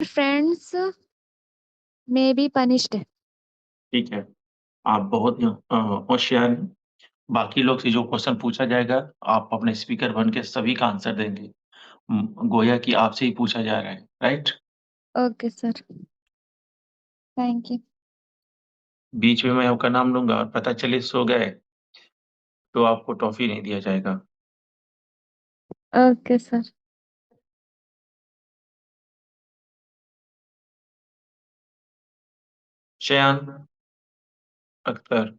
friends may be punished. ठीक है। आप बहुत ही होशियार हैं। बाकी लोग से जो क्वेश्चन पूछा जाएगा, आप अपने स्पीकर बन के सभी का आंसर देंगे। गोया कि आपसे ही पूछा जा रहा है, right? Okay, sir. Thank you. बीच में मैं आपका नाम लूँगा और पता चले सो गए, तो आपको टॉफ़ी नहीं दिया जाएगा। Okay, sir. शयान अख्तर।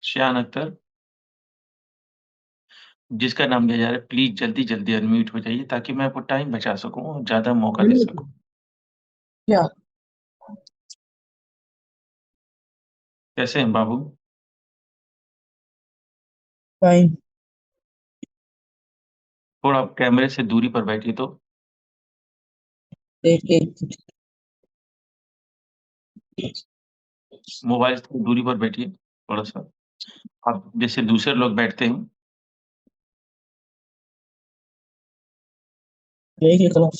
शयान अख्तर, जिसका नाम लिया जा रहा है, प्लीज़ जल्दी-जल्दी अनम्यूट हो जाइए ताकि मैं आपको टाइम बचा सकूँ और ज़्यादा मौका दे सकूँ। क्या? कैसे हैं बाबू? फाइन। थोड़ा आप कैमरे से दूरी पर बैठिए तो। एक मोबाइल से दूरी पर बैठिए थोड़ा-सा। आप जैसे दूसरे लोग बैठते हैं। एक करो।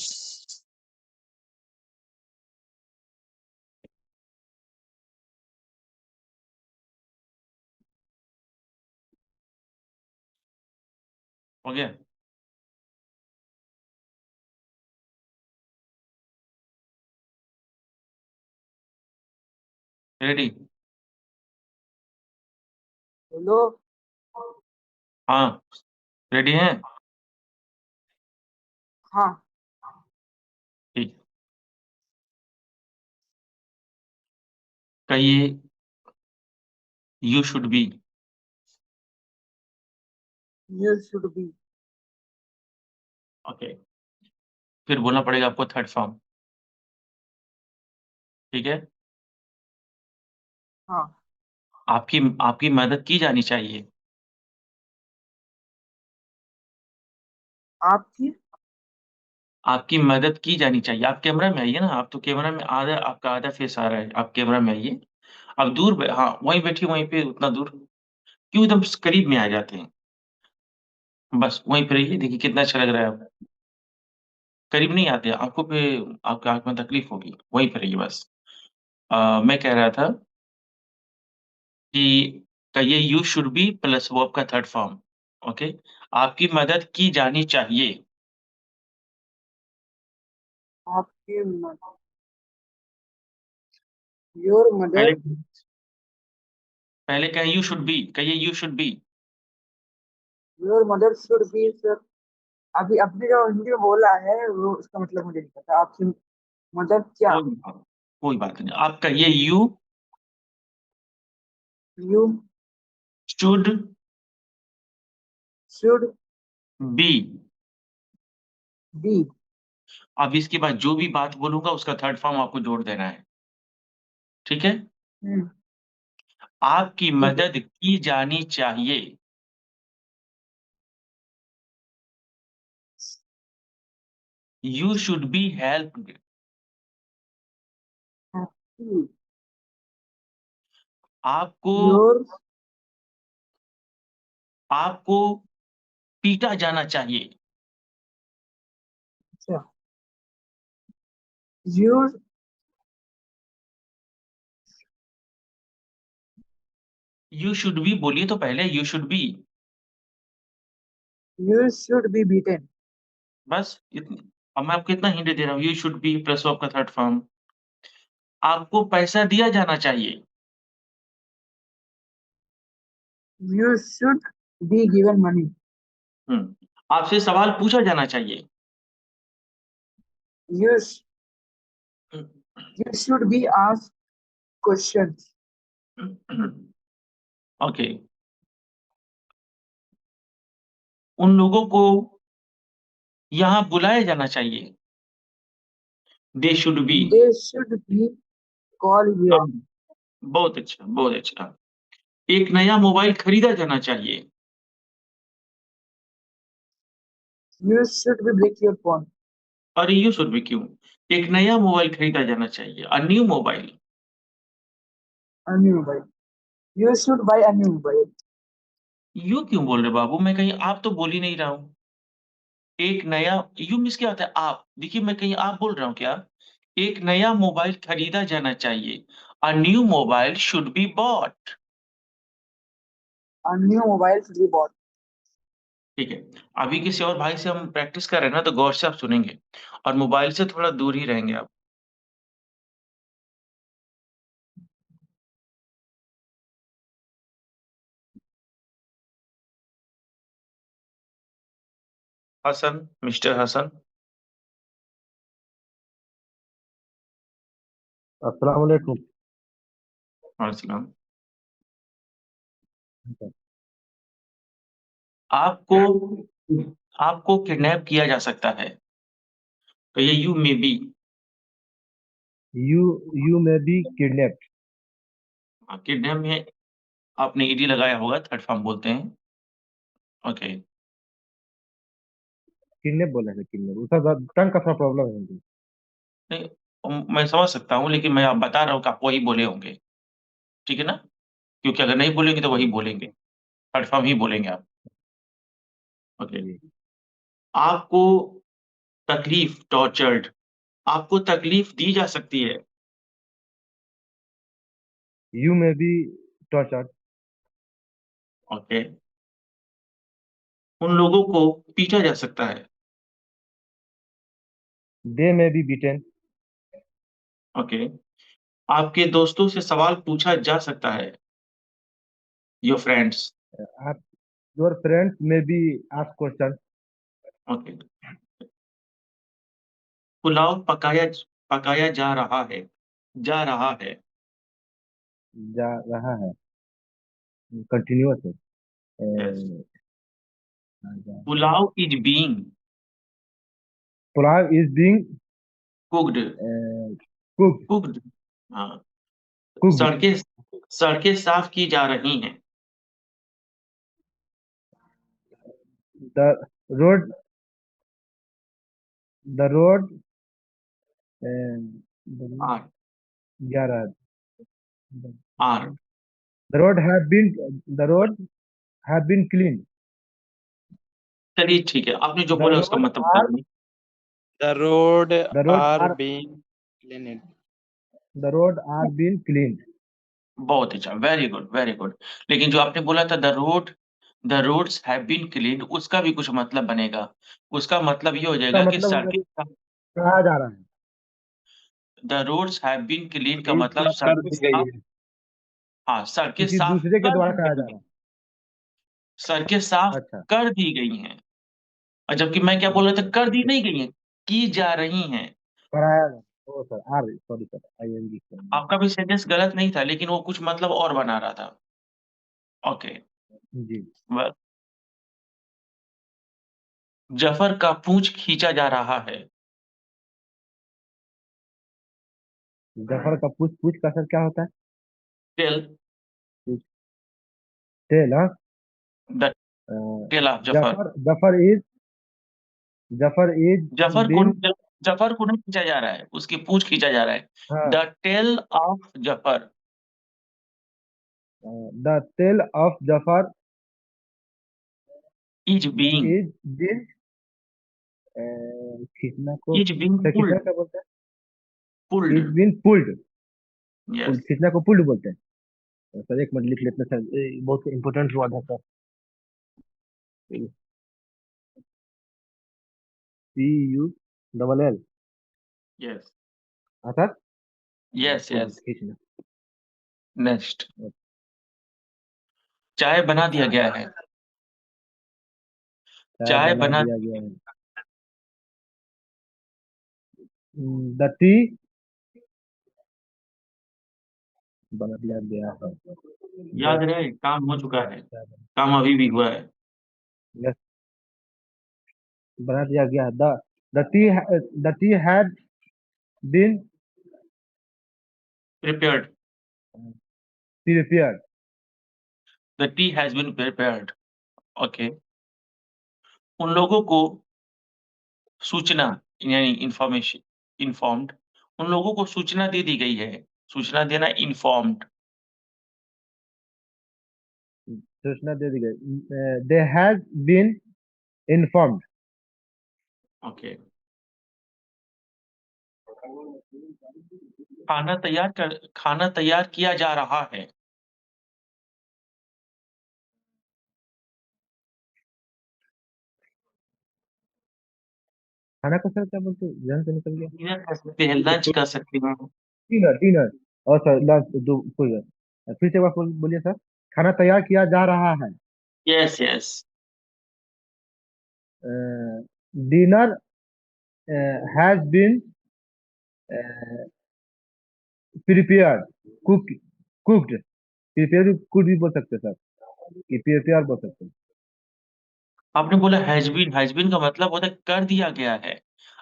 हो गया? रेडी? हेलो। हाँ, रेडी हैं? हाँ। ठीक। कहिए you should B. You should B. Okay. फिर बोलना पड़ेगा आपको थर्ड फॉर्म। ठीक है? हाँ। आपकी आपकी मदद की जानी चाहिए। आपकी आपकी मदद की जानी चाहिए। आप कैमरा में आइए ना, आप तो कैमरा में आधा आपका आधा फेस आ रहा है। आप कैमरा में आइए। आप दूर ब हाँ, वहीं बैठिए वहीं पे उतना दूर। क्यों एकदम स करीब में आ जाते हैं? बस वहीं पे रहिए, देखिए कितना अच्छा लग रहा है अब। करीब नहीं आते, आँखों पे आपकी आँख में तकलीफ होगी, वहीं पे रहिए बस। मैं कह रहा था कि कहिए you should B plus verb का थर्ड फॉर्म, ओके? आपकी मदद की जानी चाहिए। आपकी योर पहले मदर। पहले कहें यू शुड बी, कहिए you should B. Your mother should be sir. अभी आपने जो हिंदी में बोला है वो उसका मतलब मुझे नहीं पता। आपकी मदर क्या? कोई बात नहीं। आप कहिए you you should should be. Be. अब इसके बाद जो भी बात बोलूँगा उसका थर्ड फॉर्म आपको जोड़ देना है, ठीक है? हम्म। आपकी ठीक है। मदद की जानी चाहिए। You should be helped. आपकी आपको योर आपको पीटा जाना चाहिए। अच्छा। यू यू शुड बी बोलिए तो पहले you should B. You should B beaten. बस इतनी। अब मैं आपको इतना हिंट दे रहा हूँ, you should B plus verb का थर्ड फॉर्म। आपको पैसा दिया जाना चाहिए। You should be given money. आपसे सवाल पूछा जाना चाहिए। You you should be asked questions. Okay. उन लोगों को यहाँ बुलाया जाना चाहिए। They should be. They should be call here. बहुत अच्छा, बहुत अच्छा। एक नया मोबाइल खरीदा जाना चाहिए। You should be break your phone. अरे यू शुड बी क्यों? एक नया मोबाइल खरीदा जाना चाहिए, a new mobile. A new mobile. You should buy a new mobile. You क्यों बोल रहे बाबू? मैं कहीं आप तो बोल ही नहीं रहा हूँ। एक नया यू मीन्स क्या होता है आप? देखिए मैं कहीं आप बोल रहा हूँ क्या? एक नया मोबाइल खरीदा जाना चाहिए। A new mobile should be bought. A new mobile should be bought. ठीक है। अभी किसी और भाई से हम प्रैक्टिस कर रहे हैं ना, तो गौर से आप सुनेंगे और मोबाइल से थोड़ा दूर ही रहेंगे आप। हसन, मिस्टर हसन। अस्सलाम वालेकुम। वालेकुम सलाम। आपको आपको किडनैप किया जा सकता है। तो ये you may be. You may be kidnapped। हाँ, किडनैप में आपने ईडी लगाया होगा, थर्ड फॉर्म बोलते हैं। ओके। किडनैप बोला है, किडनैप उसका टंग का थोड़ा प्रॉब्लम है मुझे। नहीं, मैं समझ सकता हूँ, लेकिन मैं आप बता रहा हूँ कि आप वही बोले होंगे। ठीक है ना? क्योंकि अगर नहीं बोलेंगे तो वही बोलेंगे, थर्ड फॉर्म ही बोलेंगे आप। ओके। जी। आपको तकलीफ, टॉर्चर्ड, आपको तकलीफ दी जा सकती है। You may be tortured। Okay. उन लोगों को पीटा जा सकता है। They may be beaten। Okay. आपके दोस्तों से सवाल पूछा जा सकता है। Your friends. आप Your friends may be asked question। Okay. Pulao पकाया पकाया जा रहा है। जा रहा है। जा रहा है, कंटिन्यूअस है। यस। जा- pulao is being pulao is being cooked. cooked। Cooked. हाँ। cooked। सड़कें सड़कें साफ की जा रही हैं। The road the road the road R. जा रहा है। R. The road have been the road have been cleaned। चलिए ठीक है, आपने जो The बोला उसका road मतलब बता are दीजिए। The road the road are are being cleaned. the road are being cleaned। बहुत अच्छा, वेरी गुड, वेरी गुड। लेकिन जो आपने बोला था the roads have been cleaned, उसका भी कुछ मतलब बनेगा। उसका मतलब ये हो इसका जाएगा कि मतलब सड़कें कहा जा रहा है, the roads have been cleaned का रोड मतलब साफ कर सड़कें दी गई साफ। है। हाँ, सड़कें किसी साफ दूसरे के कर द्वारा दी कहा जा गई रहा हैं। सड़कें साफ है। अच्छा। कर दी गई हैं। और जबकि मैं क्या बोल रहा था, कर दी ठीक है। नहीं गई हैं, की जा रही हैं। कराया जा O sir R sorry sir ING। आपका भी सेंटेंस गलत नहीं था, लेकिन वो कुछ मतलब और बना रहा था। ओके। जी। वेल, जफर का पूंछ खींचा जा रहा है। जफर का पूछ पूछ का सर क्या होता है? टेल पूछ टेल। हाँ। The tail of Zafar. Zafar Zafar is Zafar को बिन। जफर को नहीं खींचा जा रहा है, उसकी पूंछ खींचा जा रहा है। हाँ। The tail of Zafar the tail of Zafar is being is been. खींचना को इज बीइंग सर खींचना पुल्ड। क्या बोलते हैं? Pulled. Is been pulled. Yes. खींचना को पुल्ड बोलते हैं। सर एक मिनट लिख लेते हैं सर, बहुत इंपॉर्टेंट वर्ड है सर। CULL। यस। हाँ सर। यस। Pulled yes. खींचना। नेक्स्ट। चाय बना दिया गया है। चाय चाय बना बना दिया गया है। द टी बना दिया गया है। याद रहे, काम हो चुका है, काम अभी भी हुआ है। यस। बना दिया गया है। The tea had been prepared. Prepared. The tea has been prepared. Okay. उन लोगों को सूचना यानी इंफॉर्मेशन, इन्फॉर्म्ड, उन लोगों को सूचना दे दी गई है। सूचना देना इन्फॉर्म्ड। सूचना दे दी गई। They has been informed. Okay. खाना तैयार किया जा रहा है। खाना का सर क्या बोलते हैं, ध्यान से निकल गया। डिनर कर सकते हैं, लंच कर सकते हैं। Dinner dinner. और सर लंच दो कोई बात। फिर से एक बार बोलिए सर। खाना तैयार किया जा रहा है। Yes, yes. Dinner has been prepared. Cooked. Prepare could भी बोल सकते हैं सर, कि प्रिपेयर बोल सकते हैं। आपने बोला हैज़ बीन का मतलब होता है कर दिया गया है,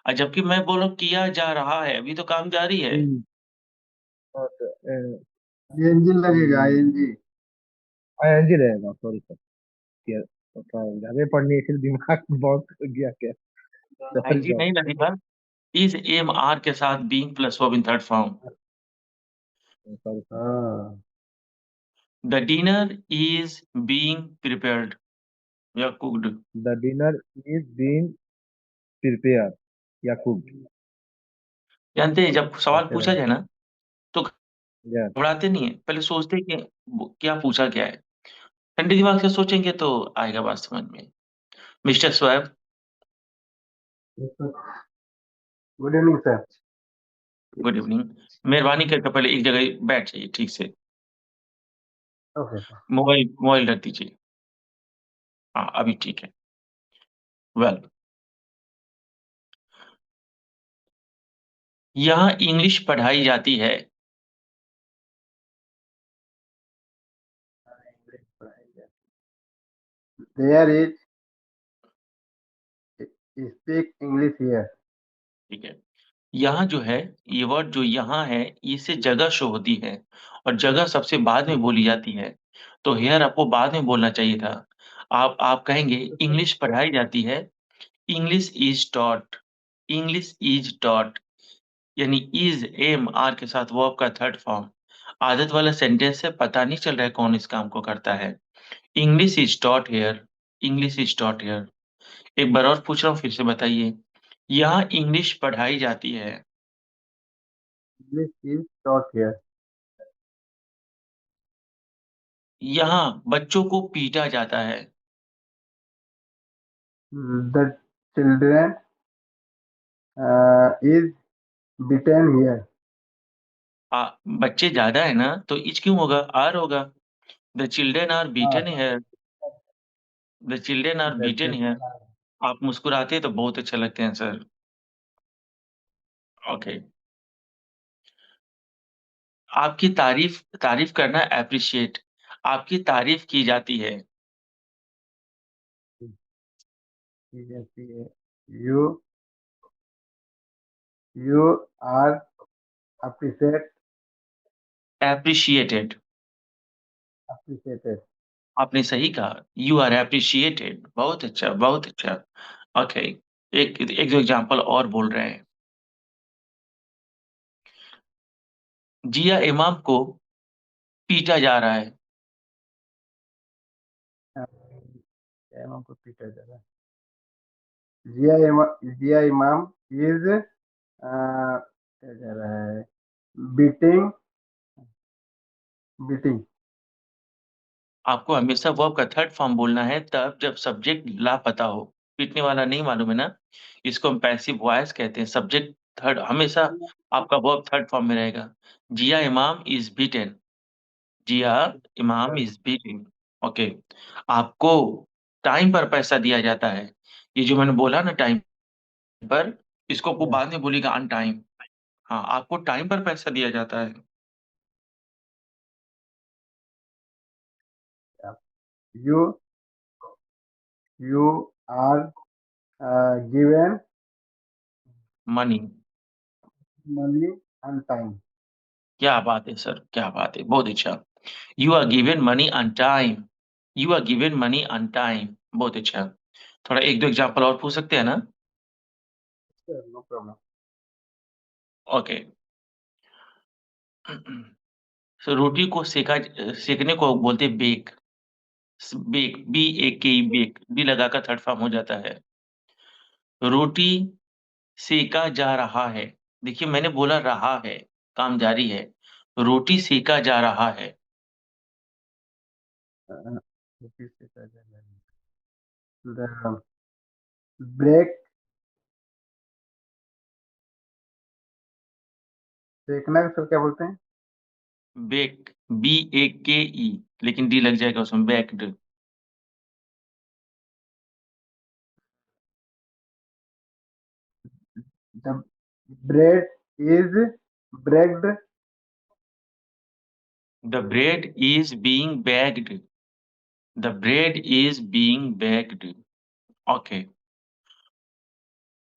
और जबकि मैं बोल रहा हूँ किया जा रहा है, अभी तो काम जारी है। और आईएनजी लगेगा, आईएनजी। आईएनजी रहेगा, सॉरी सर। क्या ज्यादा पढ़ने से दिमाग बहुत हो गया क्या। Sorry I N G sir. नहीं लगेगा, इज़ एम आर के साथ being plus verb in third form. Sorry sir. हाँ, the dinner is being prepared या cooked. The dinner is being prepare या कुक्ड। जानते हैं जब सवाल ऐसे पूछा रहेगा। जाए ना, तो यस। घबराते नहीं हैं, पहले सोचते हैं कि क्या पूछा गया है। ठंडे दिमाग से सोचेंगे तो आएगा बात समझ में। Mister swab, good evening sir. Good evening. मेहरबानी करके पहले एक जगह बैठ जाइए ठीक से। Okay sir. मोबाइल मोबाइल रख दीजिए। हाँ, अभी ठीक है। वेल, यहाँ इंग्लिश पढ़ाई जाती है। There is speak English here. ठीक है। यहाँ जो है, ये वर्ड जो यहाँ है, इससे जगह शो होती है, और जगह सबसे बाद में बोली जाती है। तो हियर आपको बाद में बोलना चाहिए था। आप कहेंगे इंग्लिश पढ़ाई जाती है, English is taught. English is taught, यानी इज एम आर के साथ वर्ब का थर्ड फॉर्म। आदत वाला सेंटेंस है, पता नहीं चल रहा है कौन इस काम को करता है। English is taught here. English is taught here. एक बार और पूछ रहा हूँ, फिर से बताइए। यहाँ इंग्लिश पढ़ाई जाती है। English is taught here. यहाँ बच्चों को पीटा जाता है। The children is bitten here. बच्चे ज्यादा है ना, तो इज क्यों होगा, आर होगा। द चिल्ड्रेन आर हाँ, बीटन है। The children are the beaten है। आप मुस्कुराते तो बहुत अच्छे लगते हैं सर। ओके। आपकी तारीफ तारीफ करना एप्रिशिएट। आपकी तारीफ की जाती है। You you are appreciate appreciated. Appreciated. आपने सही कहा, यू आर एप्रिशिएटेड। बहुत अच्छा, बहुत अच्छा। ओके। एक एक दो एग्जांपल और बोल रहे हैं। जिया इमाम को पीटा जा रहा है। इमाम को पीटा जा रहा है। जिया इमाम इज क्या जा रहा है, बीटिंग बीटिंग। आपको हमेशा वर्ब का थर्ड फॉर्म बोलना है, तब जब सब्जेक्ट लापता हो। पीटने वाला नहीं मालूम है ना, इसको हम पैसिव वॉइस कहते हैं। सब्जेक्ट थर्ड हमेशा आपका वर्ब थर्ड फॉर्म में रहेगा। जिया Imam is beaten. Zia Imam is beating. Okay. आपको टाइम पर पैसा दिया जाता है। ये जो मैंने बोला ना टाइम पर, इसको आपको बाद में बोलेगा ऑन टाइम। हाँ, आपको टाइम पर पैसा दिया जाता है। You you are given money. Money on time. क्या बात है सर, क्या बात है, बहुत अच्छा। You are given money on time. You are given money on time. बहुत अच्छा। थोड़ा एक दो एग्जांपल और पूछ सकते हैं ना। No problem. ओके। सो रोटी को सेकने को बोलते हैं बेक। बेक, बी ए के, बेक, बी लगाकर थर्ड फॉर्म हो जाता है। रोटी सेका जा रहा है। देखिए मैंने बोला रहा है, काम जारी है। रोटी सेका जा रहा है। Repeat it again. The break सेकना को सर क्या बोलते हैं? बेक, BAKE, लेकिन डी लग जाएगा उसमें, baked. The bread is baked. The bread is being baked. The bread is being baked. Okay.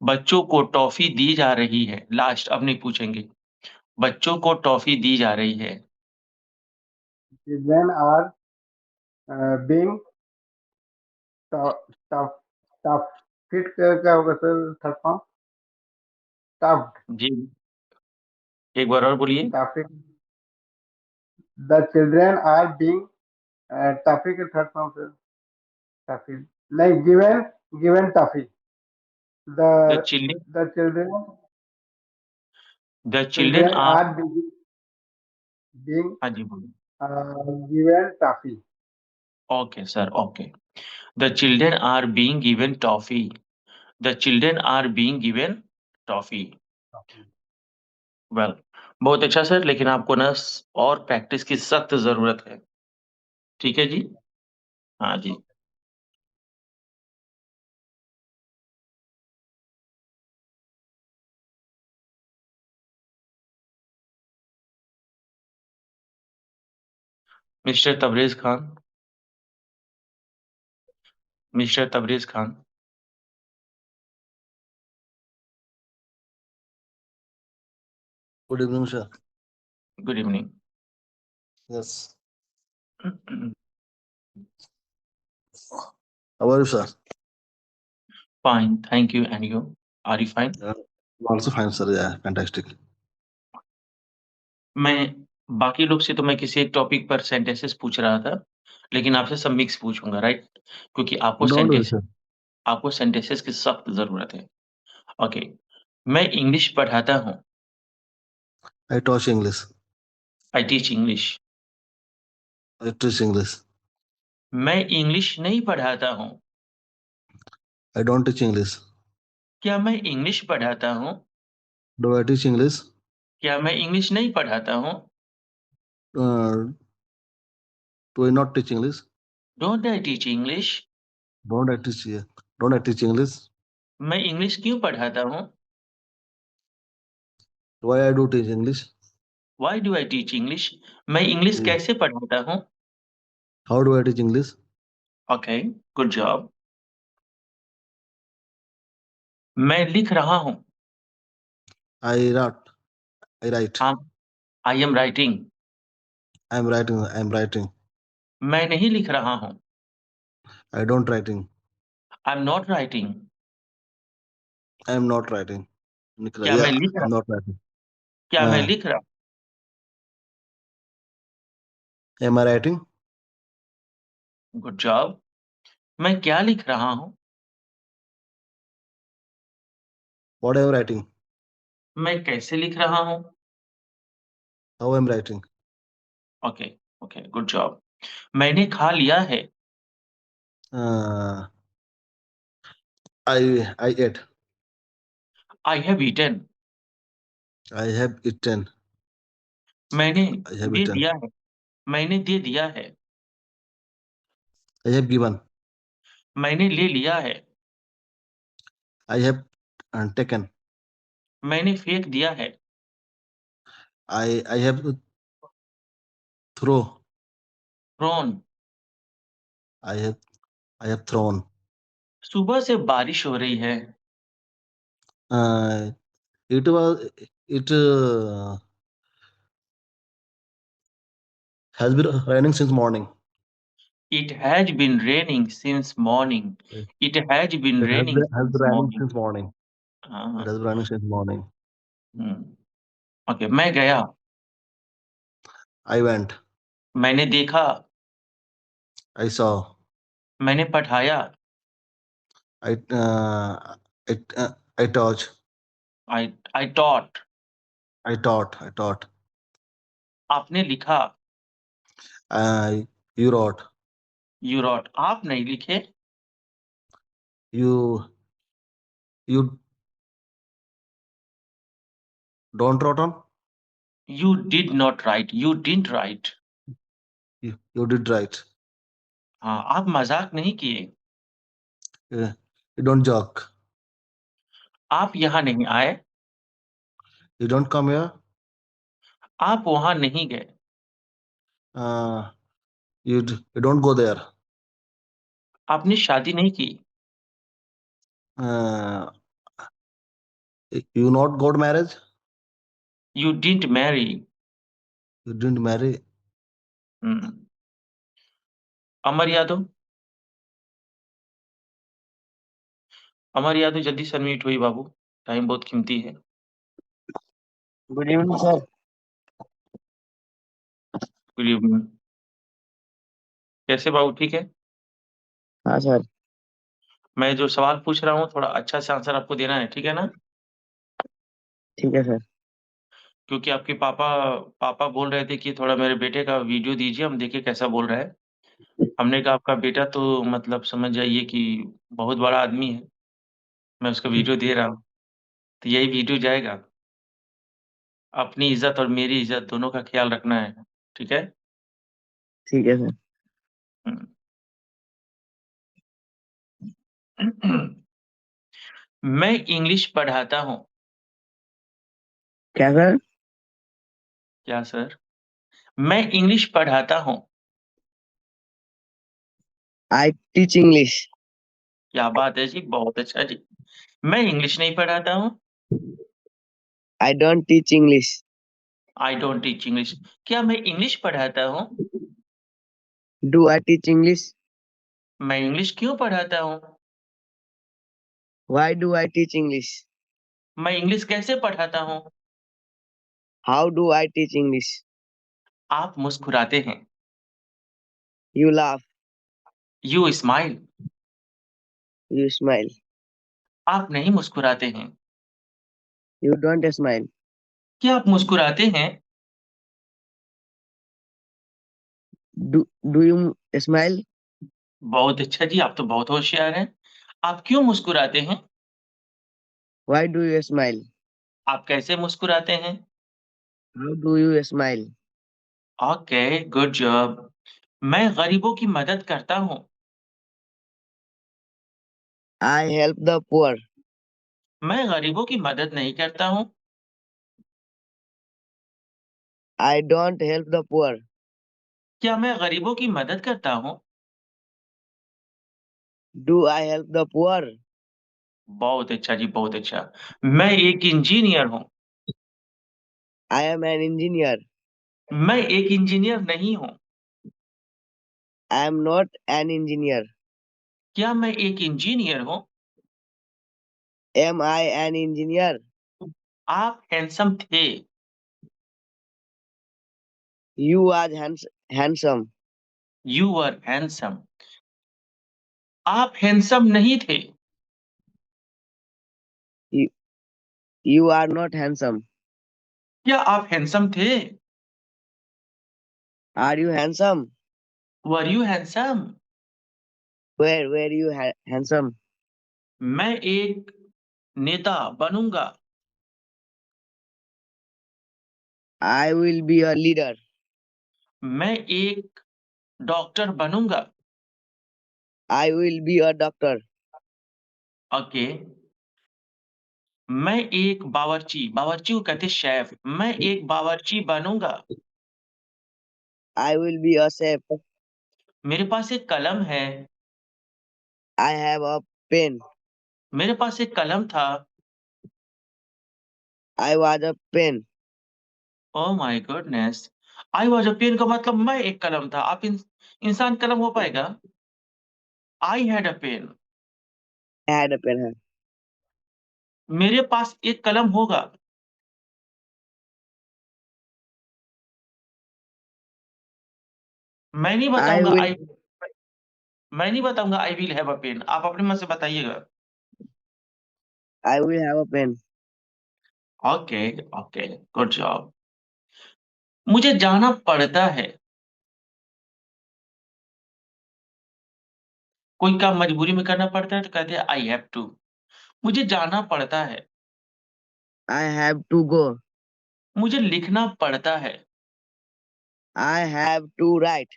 बच्चों को टॉफी दी जा रही है। लास्ट, अब नहीं पूछेंगे। बच्चों को टॉफी दी जा रही है। Children are being stuffed. Stuffed. Fit क्या होगा सर थर्ड फॉर्म? Stuffed. जी, एक बार और बोलिए। Stuffing. The children are being toffee के थर्ड फॉर्म सर टॉफी नहीं given toffee. The The children, the children the children children are, are being हाँ जी बोलिए। given toffee. Okay sir, okay. The children are being given toffee. The children are being given toffee. Well, बहुत अच्छा sir, लेकिन आपको ना और practice की सख्त जरूरत है। ठीक है जी। हाँ जी। Mister Tabrez Khan, mister Tabrez Khan. Good evening, sir. Good evening. Yes. How are you, sir? Fine, thank you. And you, are you fine? I'm also fine, sir. Yeah, fantastic. मैं बाकी लोग से तो मैं किसी एक टॉपिक पर सेंटेंसेस पूछ रहा था, लेकिन आपसे सब मिक्स पूछूंगा, राइट? क्योंकि Don't worry, sir. आपको सेंटेंसेस की सख्त जरूरत है। ओके। मैं इंग्लिश पढ़ाता हूँ। I teach English. I teach English. I teach English. मैं इंग्लिश नहीं पढ़ाता हूँ। I don't teach English. क्या मैं इंग्लिश पढ़ाता हूँ? Do I teach English? क्या मैं इंग्लिश नहीं पढ़ाता हूँ? Uh, do I not teach English? Don't I teach English? Don't I teach? Don't I teach English? मैं इंग्लिश क्यों पढ़ाता हूँ? Why I do teach English? Why do I teach English? मैं इंग्लिश Yeah. कैसे पढ़ाता हूँ? How do I teach English? Okay, good job. मैं लिख रहा हूँ। I write. I write. I am writing. I am writing. I am writing. मैं नहीं लिख रहा हूँ। I don't writing. I am not writing. I am not writing. क्या मैं Yeah, लिख रहा I'm not writing. क्या मैं लिख रहा Am I writing? Good job. मैं क्या लिख रहा हूँ? What am I writing? मैं कैसे लिख रहा हूँ? How am I writing? Okay, okay, good job. मैंने खा लिया है। Uh, I ate. I have eaten. I have eaten. मैंने I have दे eaten. दिया है। मैंने दे दिया है। I have given. मैंने ले लिया है। I have taken. मैंने फेंक दिया है। I have throw. Thrown. I have thrown. सुबह से बारिश हो रही है। Uh, it has been raining since morning. It has been raining since morning. It has been It raining has since been raining morning. since morning. हाँ। It has been raining since morning. ओके, मैं गया। I went. मैंने देखा। I saw. मैंने पढ़ाया। I I taught. I taught. I taught. I taught. आपने लिखा. You wrote. You wrote. आप नहीं लिखे. You don't wrote on. You did not write. You didn't write. You did write. हाँ, आप मजाक नहीं किए. You don't joke. आप यहाँ नहीं आए. You don't come here. आप वहां नहीं गए. You don't go there. आपने शादी नहीं की. You not got marriage. You didn't marry. You didn't marry. अमर यादव. अमर यादव जल्दी से अनम्यूट हुई बाबू. टाइम बहुत कीमती है. Good evening sir. Good evening. कैसे बाबू, ठीक है? हाँ सर. मैं जो सवाल पूछ रहा हूँ थोड़ा अच्छा से आंसर आपको देना है, ठीक है ना? ठीक है सर. क्योंकि आपके पापा बोल रहे थे कि थोड़ा मेरे बेटे का वीडियो दीजिए, हम देखें कैसा बोल रहा है. हमने कहा आपका बेटा तो मतलब समझ जाइए कि बहुत बड़ा आदमी है. मैं उसका वीडियो दे रहा हूँ, तो यही वीडियो जाएगा. अपनी इज्जत और मेरी इज्जत दोनों का ख्याल रखना है, ठीक है? ठीक है सर. मैं इंग्लिश पढ़ाता हूँ. क्या सर? क्या सर? मैं इंग्लिश पढ़ाता हूँ. I teach English. क्या बात है जी, बहुत अच्छा जी. मैं इंग्लिश नहीं पढ़ाता हूँ. I don't teach English. I don't teach English. क्या मैं इंग्लिश पढ़ाता हूँ? Do I teach English? मैं इंग्लिश क्यों पढ़ाता हूँ? Why do I teach English? मैं इंग्लिश कैसे पढ़ाता हूँ? How do I teach English? आप मुस्कुराते हैं. You laugh. You smile. You smile. आप नहीं मुस्कुराते हैं. You don't smile. क्या आप मुस्कुराते हैं? Do you smile? बहुत अच्छा जी, आप तो बहुत होशियार हैं. आप क्यों मुस्कुराते हैं? Why do you smile? आप कैसे मुस्कुराते हैं? How do you smile? Okay, good job. मैं गरीबों की मदद करता हूँ. I help the poor. मैं गरीबों की मदद नहीं करता हूँ. I don't help the poor. क्या मैं गरीबों की मदद करता हूँ? Do I help the poor? बहुत अच्छा जी, बहुत अच्छा. मैं एक इंजीनियर हूँ. I M an engineer. मैं एक इंजीनियर नहीं हूँ. I am not an engineer. क्या मैं एक इंजीनियर हूँ? Am I an engineer? आप हैंडसम थे. यू आज हैंडसम. You were handsome. आप हैंडसम नहीं थे. You are not handsome. क्या आप हैंडसम थे? Are you handsome? Were you handsome? Where you handsome? मैं एक नेता बनूंगा. I will be a leader. मैं एक डॉक्टर बनूंगा. I will be a doctor. Okay. मैं एक बावर्ची, बावर्ची को कहते शेफ. मैं एक बावर्ची बनूंगा. I will be a chef. मेरे पास एक कलम है. I have a pen. मेरे पास एक कलम था. I was a pen. Oh my goodness. I was a pen का मतलब मैं एक कलम था. इंसान कलम हो पाएगा? I had a pen. I had a pen है. मेरे पास एक कलम होगा. मैं नहीं आई बताऊंगा. विल. मैं नहीं बताऊंगा I will have a pen. आप अपने मन से बताइएगा. I will have a pen. Okay, okay, good job. मुझे जाना पड़ता है। कोई काम मजबूरी में करना पड़ता है तो कहते हैं आई हैव टू। मुझे जाना पड़ता है। I have to go. मुझे लिखना पड़ता है। I have to write.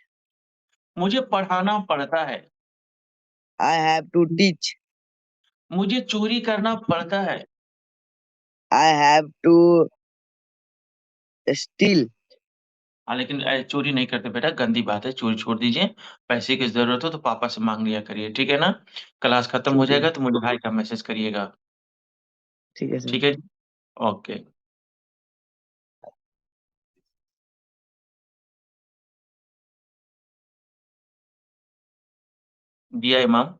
मुझे पढ़ाना पड़ता है। I have to teach. मुझे चोरी करना पड़ता है। I have to steal. हाँ, लेकिन चोरी नहीं करते बेटा, गंदी बात है, चोरी छोड़ दीजिए। पैसे की ज़रूरत हो तो पापा से माँग लिया करिए, ठीक है ना? क्लास खत्म हो ठीक है जाएगा तो मुझे हाय का मैसेज करिएगा, ठीक है सर। ठीक है जी? ओके। दिया इमाम?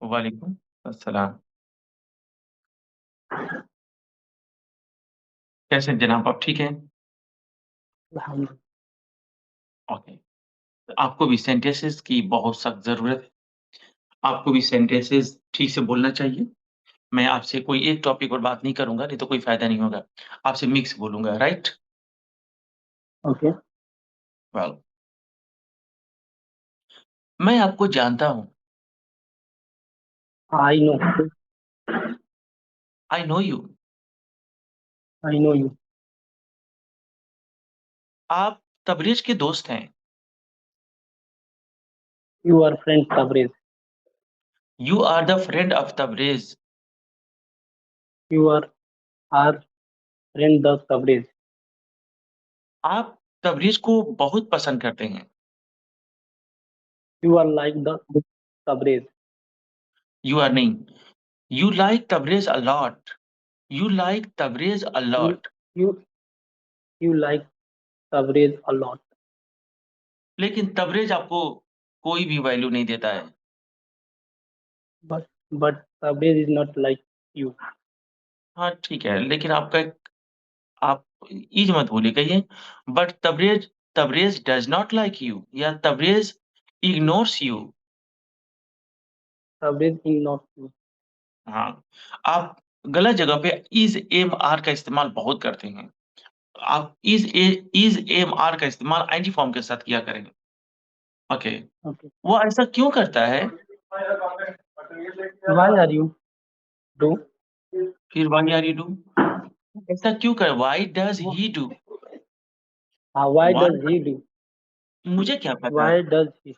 वालेकुम अस्सलाम। कैसे हैं जनाब, आप ठीक हैं? ओके। तो आपको भी सेंटेंसेस की बहुत सख्त ज़रूरत है। आपको भी सेंटेंसेस ठीक से बोलना चाहिए। मैं आपसे कोई एक टॉपिक पर बात नहीं करूँगा, नहीं तो कोई फ़ायदा नहीं होगा। आपसे मिक्स बोलूँगा, राइट? ओके। वेल, मैं आपको जानता हूँ। I no I know you. You. आप तबरेज़ के दोस्त हैं। You are friend Tabrez. You are the friend of Tabrez. You are are friend the Tabrez. आप तबरेज़ को बहुत पसंद करते हैं। You are like the Tabrez. You are नहीं, you like Tabrez a lot. You like Tabrez a you lot. You you like Tabrez a lot. लेकिन तबरेज़ आपको कोई भी वैल्यू नहीं देता है। But but Tabrez is not like you. हाँ, ठीक है, लेकिन आपका एक आप ईज़ मत बोलिए, कहिए but Tabrez Tabrez does not like you या Tabrez ignores you. Tabrez is not you. हाँ, आप गलत जगह पे इज़ एम आर का इस्तेमाल बहुत करते हैं। आप इज़ एम आर का इस्तेमाल आईडी फॉर्म के साथ किया करें। Okay, okay. वो ऐसा क्यों करता है? Why are you do? फिर व्हाई आर यू डू? ऐसा क्यों कर why does he do? Why why does he do? मुझे क्या पता? Why does he?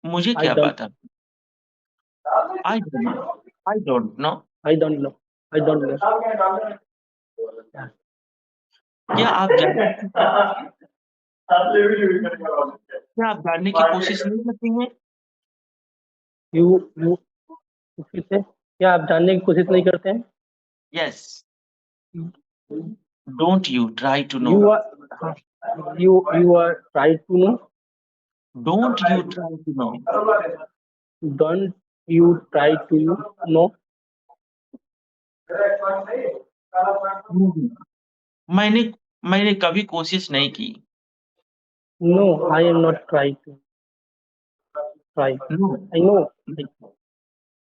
मुझे आई क्या डोंट पता? I don't know. I don't know. I don't know. I don't know. क्या आप जानने की कोशिश नहीं करती हैं? यू फिर से क्या आप जानने की कोशिश नहीं करते हैं? Yes. Don't you try to know? You are you are try to know. Don't you try to know? Don't you try to know. मैंने मैंने कभी कोशिश नहीं की। No I am not try to try. No, I no.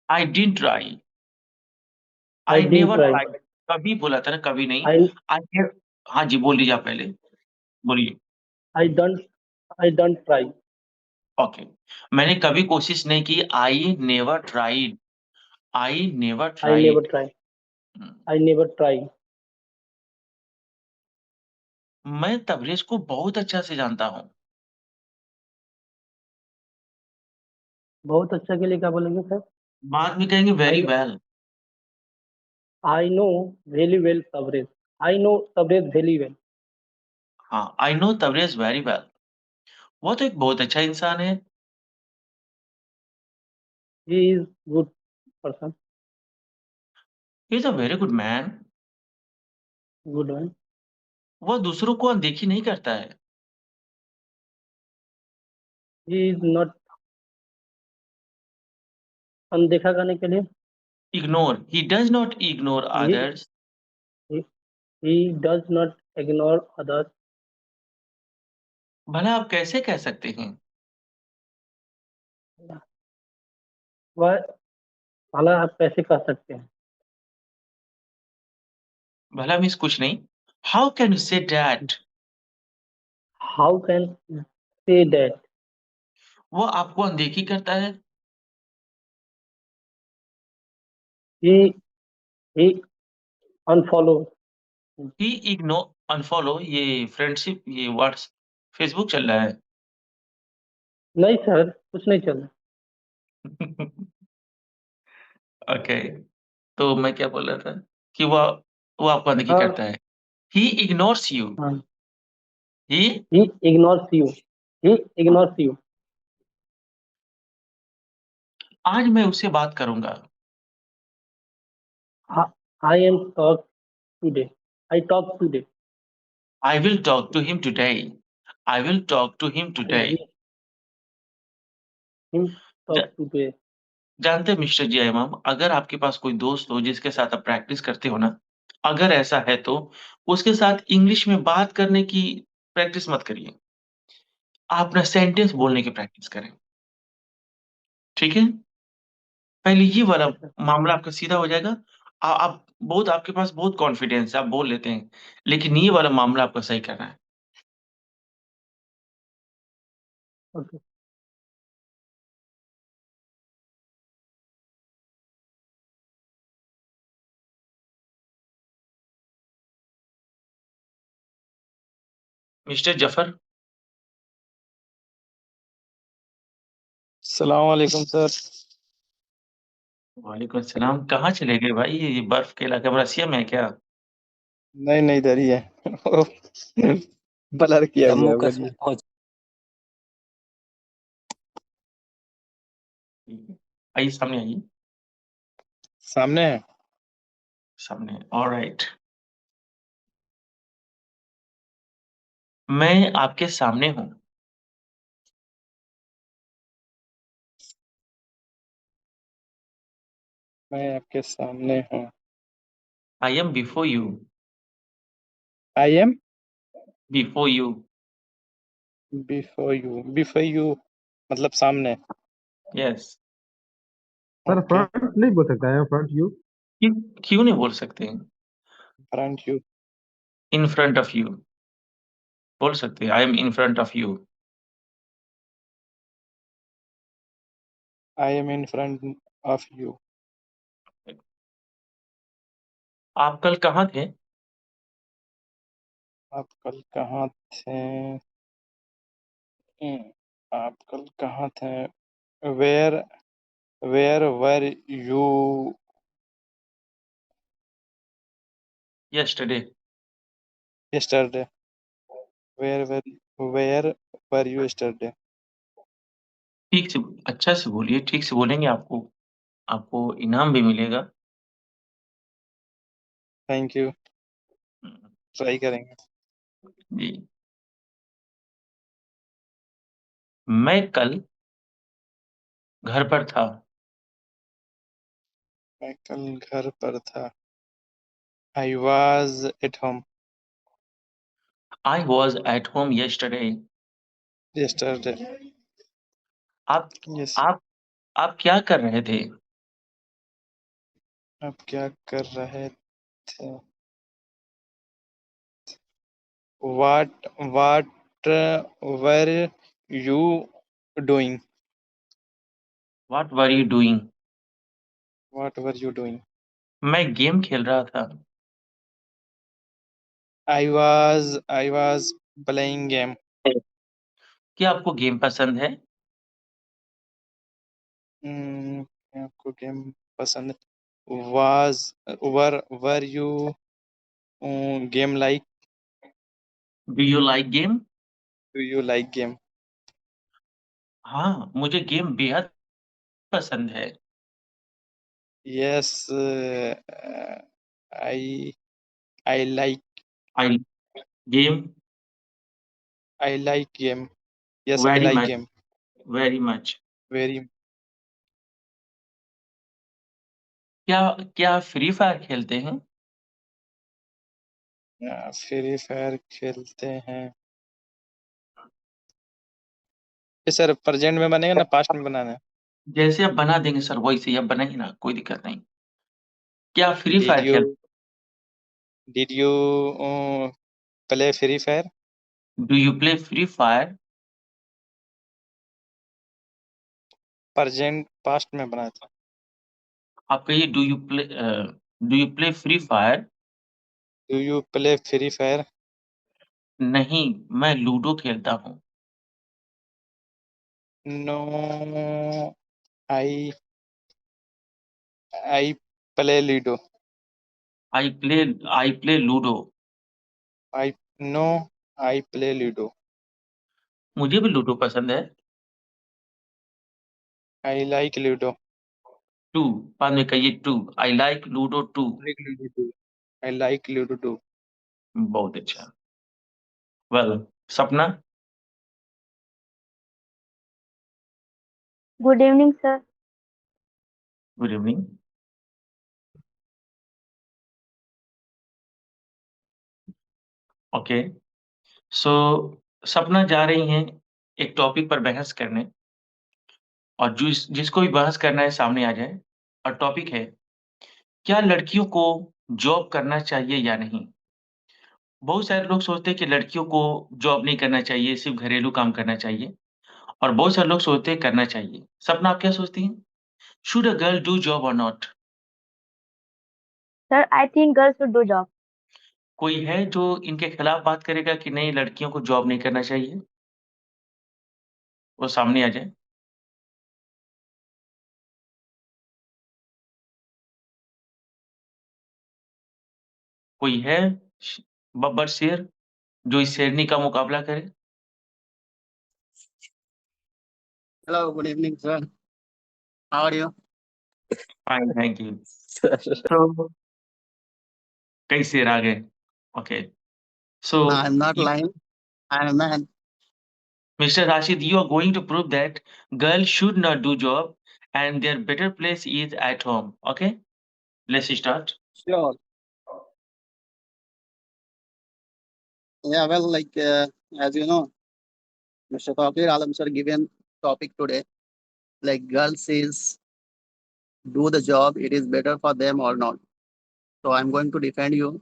I didn't try. I I didn't never try. Try. कभी बोला था ना, कभी नहीं। आई हाँ जी, बोल लीजिए आप पहले, बोलिए। I don't try. ओके, मैंने कभी कोशिश नहीं की। I never tried. I never I never tried. Try. I never try. मैं तबरेज़ को बहुत अच्छा से जानता हूँ। बहुत अच्छा के लिए क्या बोलेंगे सर? बाद में कहेंगे very well. I know very well Tabrez. I know Tabrez very well. हाँ, I know Tabrez very well. वो तो एक बहुत अच्छा इंसान है। He is good person. He is a very good man. Good one. वो दूसरों को अनदेखी नहीं करता है। ही इज नॉट अनदेखा करने के लिए। Ignore, he does not ignore others. He does not ignore others. भला आप कैसे कह सकते हैं? वह भला आप कैसे कह सकते हैं? भला मीन्स कुछ नहीं। How can you say that? How can say that? वो आपको अनदेखी करता है। ही ही अनफॉलो। ही इग्नो अनफॉलो ये फ्रेंडशिप ये व्हाट्स फेसबुक चल रहा है। नहीं सर, कुछ नहीं चल ओके, तो मैं क्या बोल रहा था कि वो आपको अनदेखी रहा। करता है। He ignores you. हाँ, he he ignores you. He ignores you. आज मैं उससे बात करूँगा। I am talk today. I talk today. I will talk to him today. I will talk to him I today. Will him ज talk today. जानते हैं mister जी इमाम, अगर आपके पास कोई दोस्त हो जिसके साथ आप प्रैक्टिस करते हो ना, अगर ऐसा है तो उसके साथ इंग्लिश में बात करने की प्रैक्टिस मत करिए। आप ना सेंटेंस बोलने की प्रैक्टिस करें, ठीक है? पहले ये वाला ओके सर। मामला आपका सीधा हो जाएगा। आप बहुत आपके पास बहुत कॉन्फिडेंस है, आप बोल लेते हैं, लेकिन ये वाला मामला आपको सही करना है। ओके। मिस्टर जफर, सलाम वालेकुम सर। वालेकुम सलाम। कहाँ चले गए भाई? ये बर्फ के इलाके में, रसिया में है क्या? नहीं नहीं, इधर ही है। ब्लर किया हुआ जम्मू है, कश्मीर बोलिए। पहुंच। ठीक है। आइए सामने आइए। सामने है। सामने, ऑलराइट। मैं आपके सामने हूँ। मैं आपके सामने हूँ। I M before you. I am before you. Before you. Before you मतलब सामने। यस। Sir okay. फ्रंट नहीं बोल सकता है, फ्रंट यू। क्यों क्यों नहीं बोल सकते? Front you. In front of you बोल सकते हैं। I am in front of you. I am in front of you. आप कल कहाँ थे? आप कल कहाँ थे? आप कल कहाँ थे? Where where were you yesterday. Yesterday? Where were you yesterday? ठीक से अच्छा से बोलिए, ठीक से बोलेंगे आपको आपको इनाम भी मिलेगा। Thank you. ट्राई करेंगे। जी। मैं कल घर पर था। मैं कल घर पर था। I was at home I was at home yesterday. Yesterday. आप यस। आप आप क्या कर रहे थे? आप क्या कर रहे थे? What were you doing? What were you doing? What were you doing? मैं गेम खेल रहा था। I was playing game. क्या आपको गेम पसंद है? क्या आपको गेम पसंद है? Was were you game like? Do you like game? Do you like game? हाँ, मुझे गेम बेहद पसंद है। Yes, I I like I game I like game. Yes, I very like much, game very much. very. क्या क्या आप free fire खेलते हैं? फ्री फायर खेलते हैं। सर प्रेजेंट में बनेगा ना पास्ट में बनाना है? जैसे आप बना देंगे सर वैसे ही आप बनाइए ना, कोई दिक्कत नहीं। क्या फ्री डिड फायर यू खेल? Did you play free fire? Do you play free fire? Present past में बनाया था। आप कहिए do you play free fire? Do you play free fire? नहीं, मैं लूडो खेलता हूँ। No, I I play ludo. I play ludo. I no, I play ludo. मुझे भी लूडो पसंद है। आई लाइक लूडो। टू, बाद में कहिए too, I like ludo too. Like ludo too. I like ludo too. बहुत अच्छा। Well, Sapna. Good evening, sir. Good evening. Okay, so Sapna जा रही हैं एक टॉपिक पर बहस करने, और जिसको भी बहस करना है सामने आ जाए। और टॉपिक है, क्या लड़कियों को जॉब करना चाहिए या नहीं? बहुत सारे लोग सोचते हैं कि लड़कियों को जॉब नहीं करना चाहिए, सिर्फ घरेलू काम करना चाहिए, और बहुत सारे लोग सोचते हैं करना चाहिए। सपना, आप क्या सोचती हैं? Should a girl do job और not? Sir, I think girls should do job. कोई है जो इनके खिलाफ बात करेगा कि नहीं लड़कियों को जॉब नहीं करना चाहिए? वो सामने आ जाए। कोई है बब्बर शेर जो इस शेरनी का मुकाबला करे? Hello, good evening, sir. How are you? Fine, thank you. तो कई शेर आ गए। Okay, so No, I'm not lying. I'm a man. Mr. Rashid, you are going to prove that girls should not do job and their better place is at home. Okay, let's start. Sure. Yeah, well, as you know, Mr. Taqir Alam sir given topic today, like girls is do the job, it is better for them or not. So I'm going to defend you,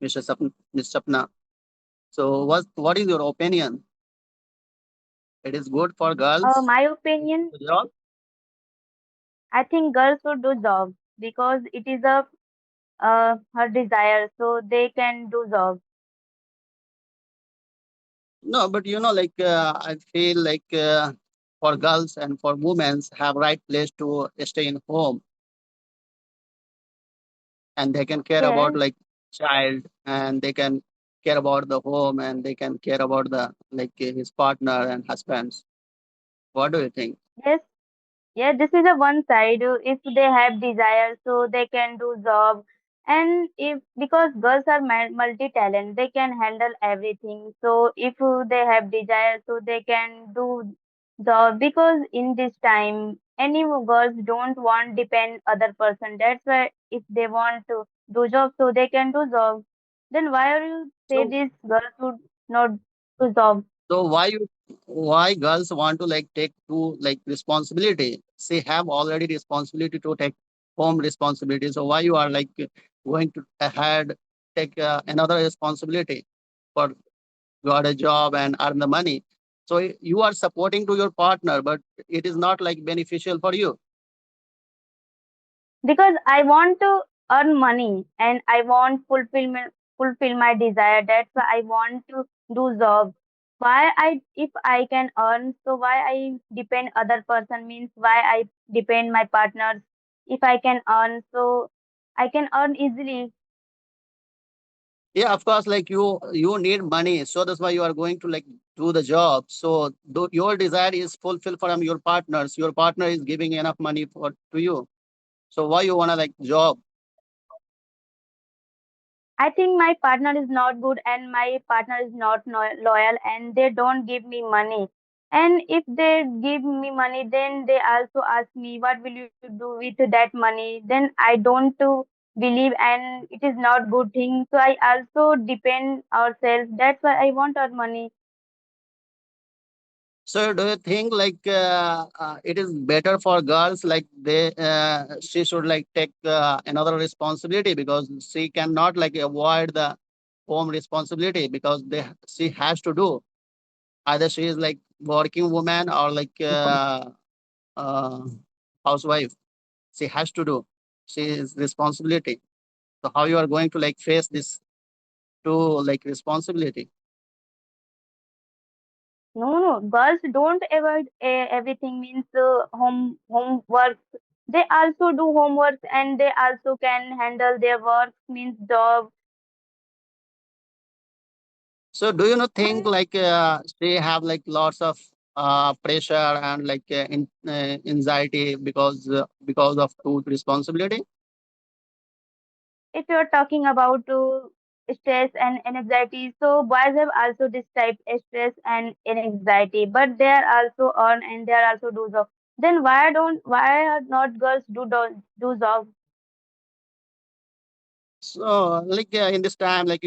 Ms. Sapna. So what is your opinion? It is good for girls My opinion, to job? I think girls should do job because it is a her desire, so they can do job. No, but I feel for girls and for women have right place to stay in home and they can care about Yes, like child and they can care about the home and they can care about the his partner and husbands. What do you think? yes, yeah. This is a one side. If they have desire, so they can do job, and if because girls are multi-talent, they can handle everything. So if they have desire, so they can do job because in this time, any girls don't want depend other person. That's why if they want to do job, so they can do job. Then why are you say So this girls should not do job? so why girls want to take to responsibility? They have already responsibility to take home responsibility. So why you are going to ahead take another responsibility for got a job and earn the money. So you are supporting to your partner, but it is not beneficial for you. Because I want to earn money and I want fulfill my desire. That's why I want to do job. Why I if I can earn, so why I depend other person means why I depend my partners. If I can earn, so I can earn easily. Yeah, of course, you need money, so that's why you are going to do the job. So your desire is fulfilled from your partners. Your partner is giving enough money for to you. So why you wanna job? I think my partner is not good and my partner is not loyal and they don't give me money. And if they give me money, then they also ask me, what will you do with that money? Then I don't to believe and it is not good thing. So I also depend ourselves. That's why I want our money. So do you think like it is better for girls like she should like take another responsibility because she cannot like avoid the home responsibility because she has to do either she is like working woman or like uh, housewife. She has to do. She is responsibility. So how you are going to like face this two like responsibility? No, girls don't avoid everything means homework. They also do homework and they also can handle their work means job. So do you not think like they have like lots of pressure and like anxiety because of two responsibility? If you're talking about stress and anxiety, so boys have also this type of stress and anxiety, but they are also earn and they are also do job. Then why are not girls do job? So like in this time like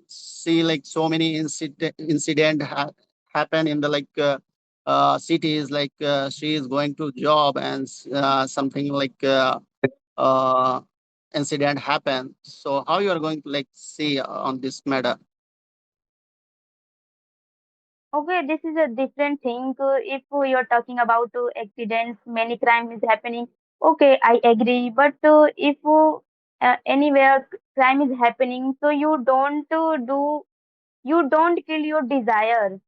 see like so many incident happen in the like cities like she is going to job and something like uh, incident happen. So how you are going to like see on this matter? Okay, this is a different thing. If you're talking about accidents, many crime is happening. Okay, I agree. But if anywhere crime is happening, so you don't kill your desire.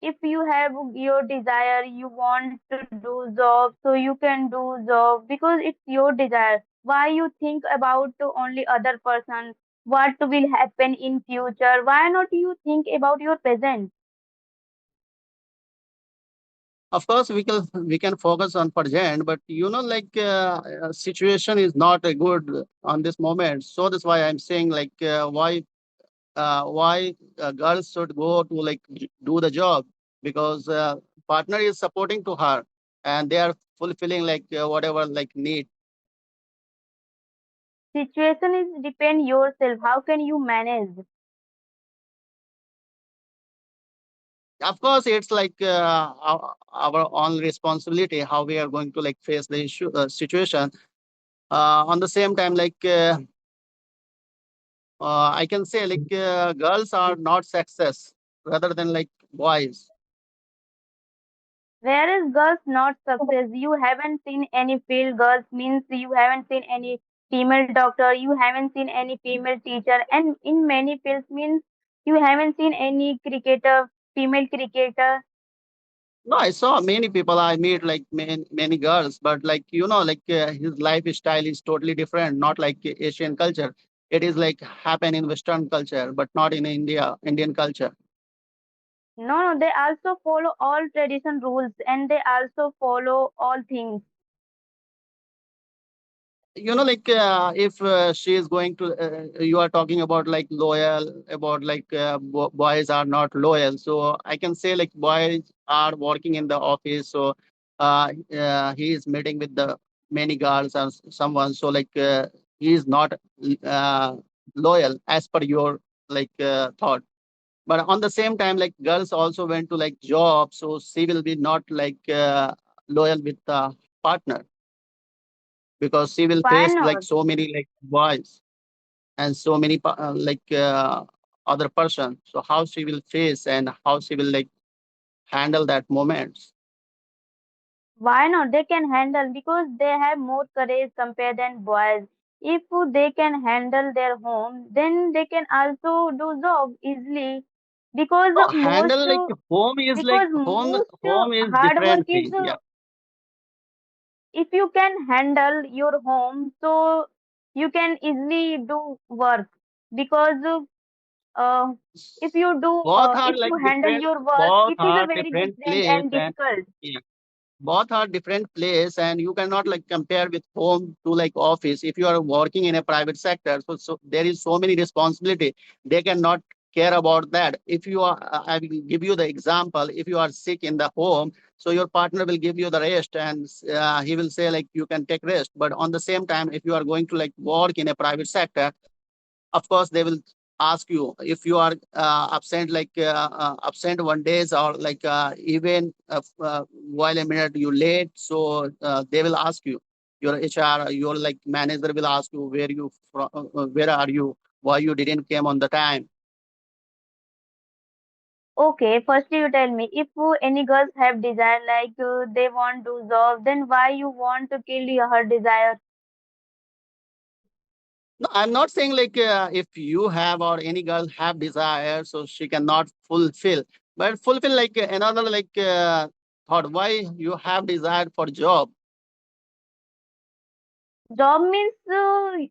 If you have your desire, you want to do job, so you can do job because it's your desire. Why you think about only other person? What will happen in future? Why not you think about your present? Of course, we can focus on present, but like situation is not good on this moment. So that's why I'm saying like why girls should go to like do the job because partner is supporting to her and they are fulfilling like whatever like need. Situation is depend yourself. How can you manage? Of course, it's like our own responsibility how we are going to like face the issue situation. On the same time, like I can say like girls are not success rather than like boys. Where is girls not success? You haven't seen any field girls means you haven't seen any female doctor, you haven't seen any female teacher, and in many fields means you haven't seen any cricketer, female cricketer. No, I saw many people I meet like many girls, but like like his lifestyle is totally different. Not like Asian culture. It is like happen in Western culture, but not in Indian culture. No, they also follow all tradition rules and they also follow all things. Like if she is going to you are talking about like loyal about like boys are not loyal, so I can say like boys are working in the office, so he is meeting with the many girls and someone, so like he is not uh, loyal as per your like thought. But on the same time like girls also went to like job, so she will be not like loyal with the partner because she will Why face like not? so many like boys and so many like other person, so how she will face and how she will like handle that moments. Why not? They can handle because they have more courage compared than boys. If they can handle their home, then they can also do job easily. Because No, handle like home is like home is hard work different is thing, yeah. if you can handle your home, so you can easily do work because uh, Both are if like you handle different, your work, both it is a are very different different place and and difficult. yeah, both are different place and you cannot like compare with home to like office. If you are working in a private sector, so there is so many responsibility, they cannot care about that. If you are I will give you the example, if you are sick in the home, so your partner will give you the rest and he will say like you can take rest. But on the same time if you are going to like work in a private sector, of course they will ask you if you are absent, absent 1 days, or even while a minute you late, so they will ask you, your HR, your manager will ask you where you from, where are you, why you didn't came on the time. Okay, firstly you tell me if any girls have desire they want to job, then why you want to kill her desire? No, I'm not saying if you have or any girl have desire, so she cannot fulfill, but fulfill another thought. Why you have desire for job? Job means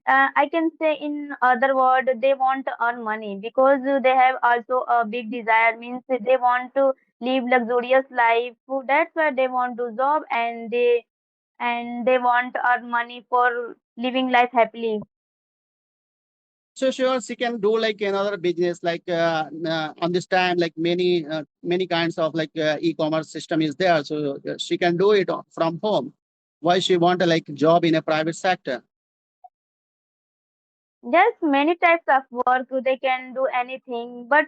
I can say in other word they want to earn money because they have also a big desire means they want to live luxurious life. So that's why they want to job and they want to earn money for living life happily. So sure, she can do another business on this time, many kinds of e-commerce system is there, so she can do it from home. Why she want a job in a private sector? There's many types of work. They can do anything, but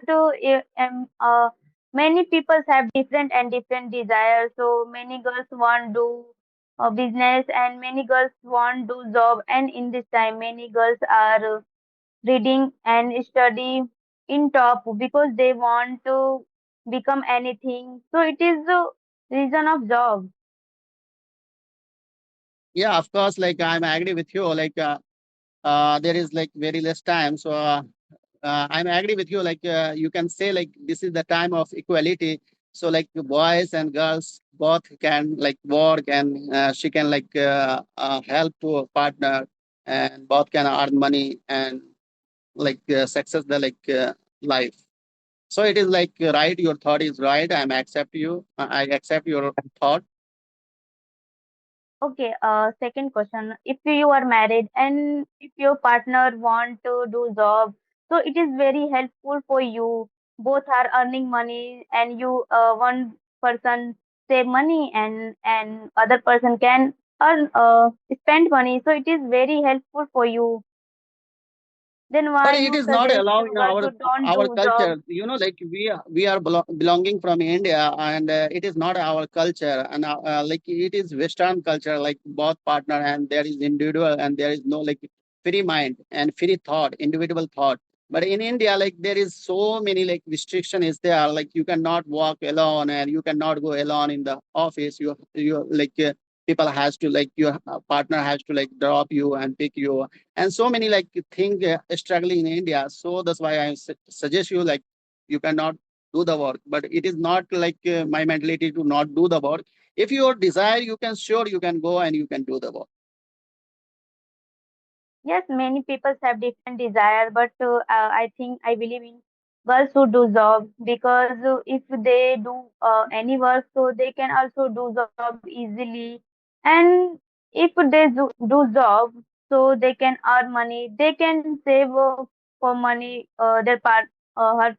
many people have different and different desires. So many girls want do business, and many girls want do job. And in this time, many girls are reading and study in top because they want to become anything. So it is the reason of job. Yeah, of course, I'm agree with you, there is very less time, so I'm agree with you, you can say this is the time of equality, so boys and girls both can work, and she can help to a partner, and both can earn money and success the life. So it is right, your thought is right, I accept your thought. Okay, second question. If you are married and if your partner want to do job, so it is very helpful for you. Both are earning money and you one person save money and other person can earn spend money. So it is very helpful for you. Then But why it you is not suggest allowed to in girls who don't our do job? culture. We are belonging from India, and it is not our culture, and it is Western culture. Both partner, and there is individual, and there is no free mind and free thought, individual thought. But in India, there is so many restriction is there. You cannot walk alone, and you cannot go alone in the office. You people has to your partner has to drop you and pick you, and so many thing struggling in India. So that's why I suggest you you cannot do the work. But it is not my mentality to not do the work. If you desire, you can sure you can go and you can do the work. Yes, many people have different desire, but I think I believe in girls who do job because if they do any work, so they can also do job easily. And if they do job, so they can earn money. They can save for money their her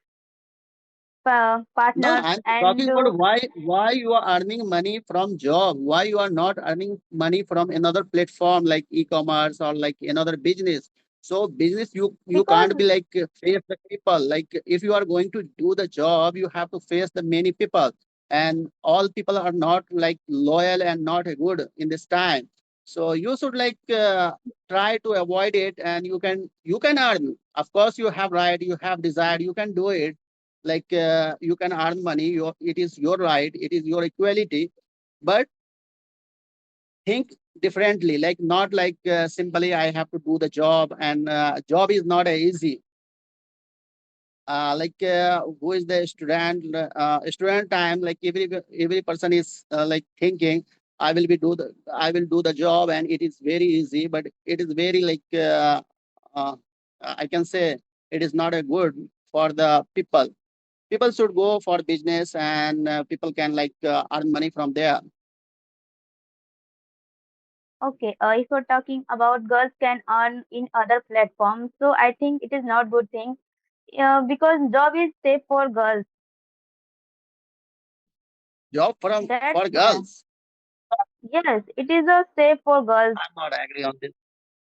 No, partners I'm and talking about why you are earning money from job. Why you are not earning money from another platform like e-commerce or another business. So business, you because can't be face the people. If you are going to do the job, you have to face the many people, and all people are not loyal and not good in this time. So you should try to avoid it, and you can earn. Of course, you have right, you have desire, you can do it, you can earn money, it is your right, it is your equality. But think differently, not simply I have to do the job, and job is not easy. Who is the student time, every person is thinking I will do the job, and it is very easy, but it is very uh, I can say it is not a good for the people. People should go for business, and people can earn money from there. okay, if you're talking about girls can earn in other platforms, so I think it is not good thing. Because job is safe for girls. Job That's for why. girls. Yes, it is a safe for girls. I'm not agree on this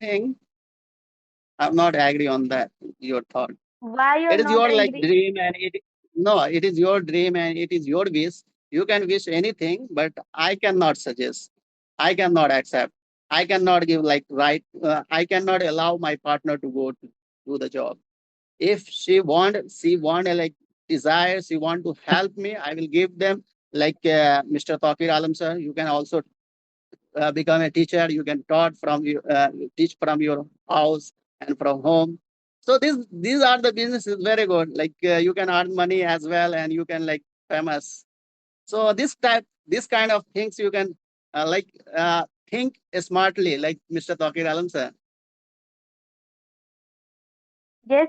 thing. I'm not agree on that, your thought. Why you're It is not your like angry? dream, and it is your dream and it is your wish. You can wish anything, but I cannot suggest. I cannot accept. I cannot give like right. I cannot allow my partner to go to do the job. If she want like desire, she want to help me, I will give them like Mr. Taqir Alam sir. You can also become a teacher. You can teach from your house and from home. So these are the businesses very good. Like you can earn money as well, and you can like famous. So this kind of things you can think smartly, like Mr. Taqir Alam sir. Yes,